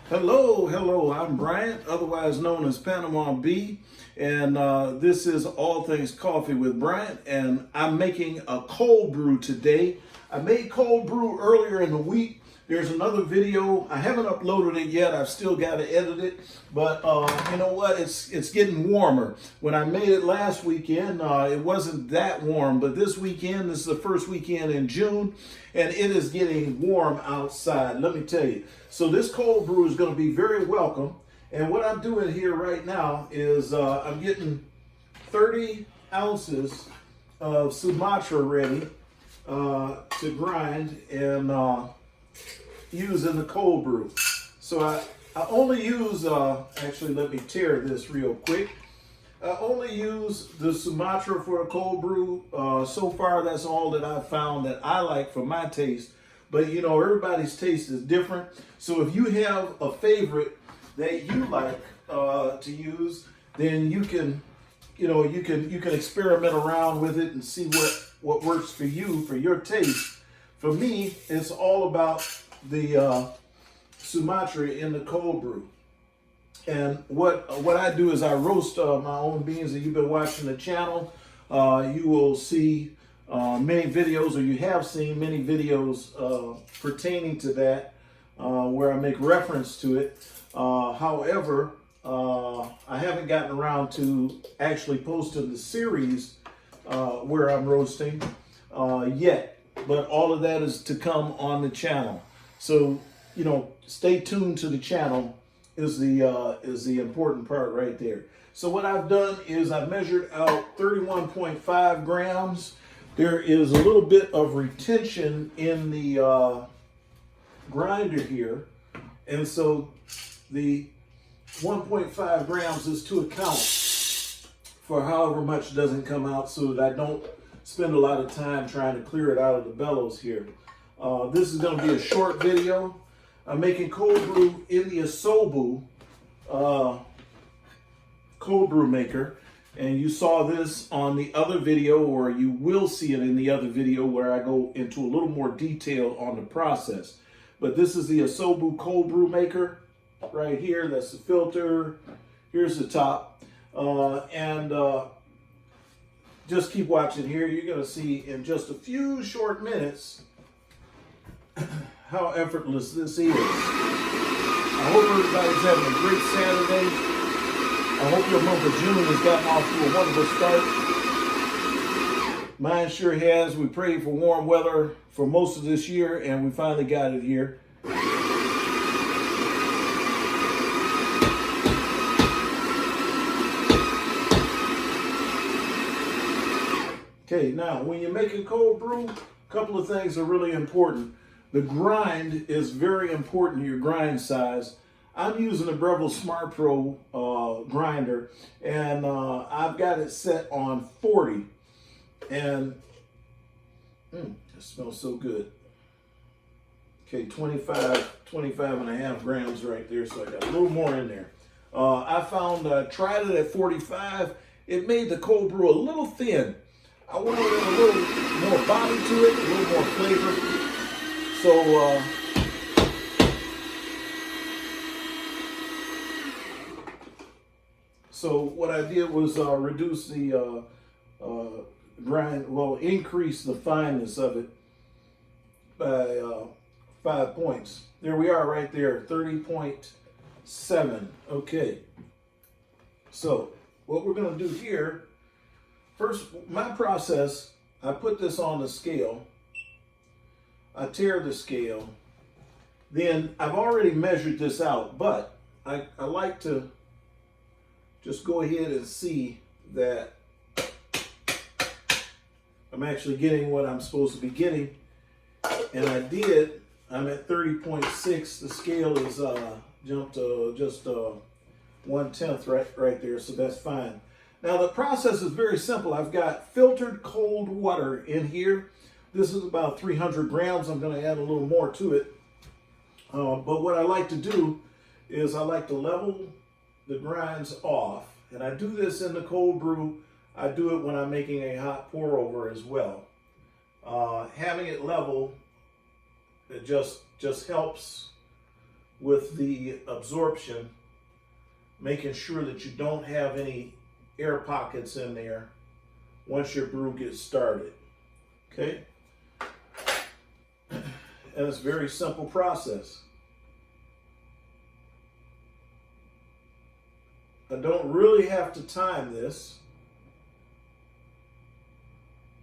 Hello, I'm Bryant, otherwise known as Panama B, and this is All Things Coffee with Bryant, and I'm making a cold brew today. I made cold brew earlier in the week. There's another video. I haven't uploaded it yet. I've still got to edit it, but you know what? It's getting warmer. When I made it last weekend, it wasn't that warm, but this weekend, this is the first weekend in June, and it is getting warm outside, let me tell you. So this cold brew is going to be very welcome, and what I'm doing here right now is I'm getting 30 ounces of Sumatra ready to grind and use in the cold brew. So I only use, actually let me tear this real quick. I only use the Sumatra for a cold brew. So far that's all that I've found that I like for my taste. But you know, everybody's taste is different. So if you have a favorite that you like to use, then you can, you can experiment around with it and see what works for you, for your taste. For me, it's all about the Sumatra in the cold brew. And what I do is I roast my own beans. And you've been watching the channel, you will see many videos, or you have seen many videos pertaining to that, where I make reference to it. However, I haven't gotten around to actually posting the series where I'm roasting yet, but all of that is to come on the channel. So, stay tuned to the channel is the important part right there. So what I've done is I've measured out 31.5 grams. There is a little bit of retention in the grinder here. And so the 1.5 grams is to account for however much doesn't come out, so that I don't spend a lot of time trying to clear it out of the bellows here. This is going to be a short video. I'm making cold brew in the Asobu cold brew maker. And you saw this on the other video, or you will see it in the other video where I go into a little more detail on the process. But this is the Asobu cold brew maker right here. That's the filter. Here's the top. Just keep watching here. You're going to see in just a few short minutes how effortless this is. I hope everybody's having a great Saturday. I hope your month of June has gotten off to a wonderful start. Mine sure has. We prayed for warm weather for most of this year, and we finally got it here. Okay, now when you're making cold brew, a couple of things are really important. The grind is very important, your grind size. I'm using a Brew Sumatra grinder, and I've got it set on 40. And it smells so good. Okay, 25 and a half grams right there, so I got a little more in there. I found, tried it at 45. It made the cold brew a little thin. I wanted a little more body to it, a little more flavor. So what I did was reduce the increase the fineness of it by 5 points. There we are right there, 30.7. Okay. So what we're going to do here, first, my process, I put this on the scale. I tear the scale. Then I've already measured this out, but I like to just go ahead and see that I'm actually getting what I'm supposed to be getting. And I did. I'm at 30.6. The scale is jumped to just 1/10 right there, so that's fine. Now the process is very simple. I've got filtered cold water in here. This is about 300 grams. I'm going to add a little more to it. But what I like to do is I like to level the grinds off. And I do this in the cold brew. I do it when I'm making a hot pour over as well. Having it level, it just helps with the absorption, making sure that you don't have any air pockets in there once your brew gets started. Okay? And it's a very simple process. I don't really have to time this.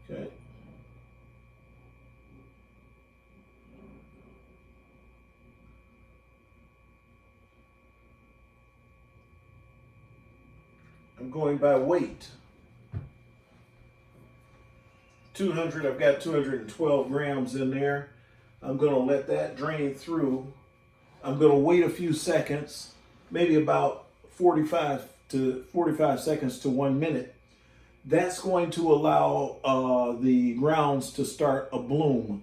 Okay. I'm going by weight. 200, I've got 212 grams in there. I'm going to let that drain through. I'm going to wait a few seconds, maybe about 45 seconds to 1 minute. That's going to allow the grounds to start a bloom.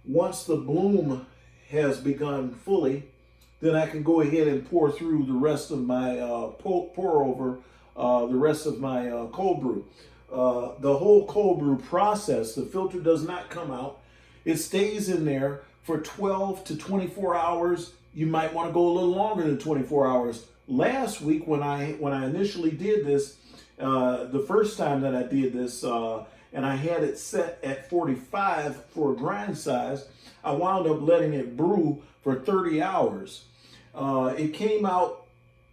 Once the bloom has begun fully, then I can go ahead and pour through the rest of my pour over the rest of my cold brew. The whole cold brew process, the filter does not come out. It stays in there for 12 to 24 hours. You might want to go a little longer than 24 hours. Last week when I initially did this, the first time that I did this, and I had it set at 45 for a grind size, I wound up letting it brew for 30 hours. It came out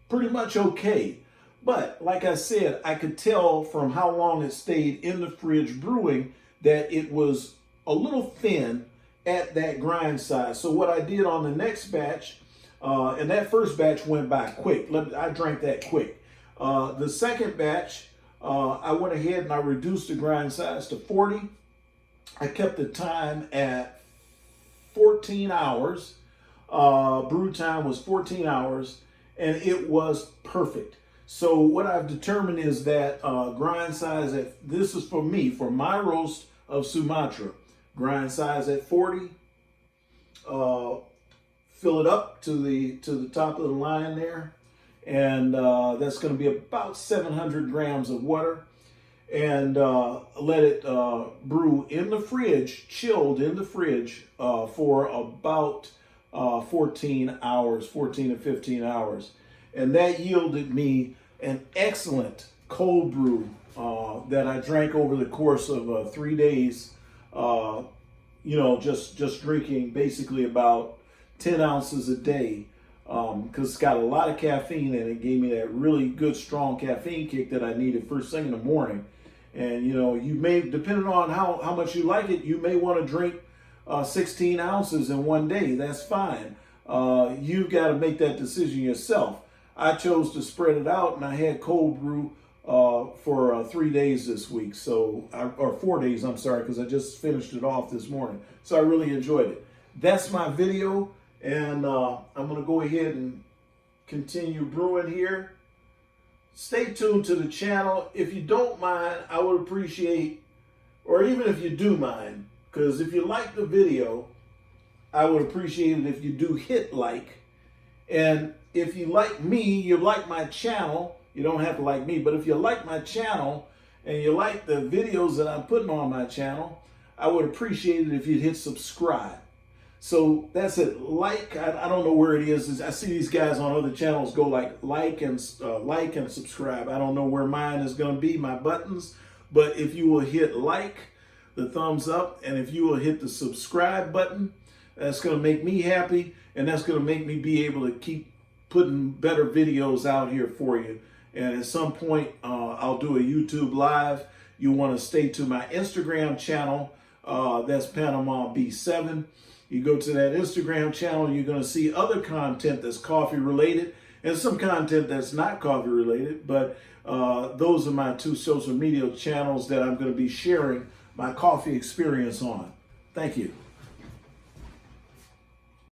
pretty much okay. But like I said, I could tell from how long it stayed in the fridge brewing that it was a little thin at that grind size. So what I did on the next batch, and that first batch went by quick. I drank that quick. The second batch, I went ahead and I reduced the grind size to 40. I kept the time at 14 hours. Brew time was 14 hours, and it was perfect. So what I've determined is that grind size this is for me, for my roast of Sumatra. Grind size at 40. Fill it up to the top of the line there, and that's going to be about 700 grams of water. And let it brew in the fridge, chilled in the fridge for about 14 to 15 hours. And that yielded me an excellent cold brew that I drank over the course of 3 days. Just drinking basically about 10 ounces a day, because it's got a lot of caffeine and it gave me that really good strong caffeine kick that I needed first thing in the morning. And you may, depending on how much you like it, you may want to drink 16 ounces in one day. That's fine. You've got to make that decision yourself. I chose to spread it out, and I had cold brew for 3 days this week, or 4 days, I'm sorry, because I just finished it off this morning. So I really enjoyed it. That's my video, and I'm going to go ahead and continue brewing here. Stay tuned to the channel. If you don't mind, I would appreciate, or even if you do mind, because if you like the video, I would appreciate it if you do hit like. And if you like me, you like my channel, you don't have to like me, but if you like my channel and you like the videos that I'm putting on my channel, I would appreciate it if you'd hit subscribe. So that's it. I don't know where it is. I see these guys on other channels go like and subscribe. I don't know where mine is going to be, my buttons. But if you will hit like, the thumbs up, and if you will hit the subscribe button, that's going to make me happy, and that's going to make me be able to keep putting better videos out here for you. And at some point, I'll do a YouTube live. You want to stay to my Instagram channel. That's Panama B7. You go to that Instagram channel, you're going to see other content that's coffee related and some content that's not coffee related. But those are my two social media channels that I'm going to be sharing my coffee experience on. Thank you.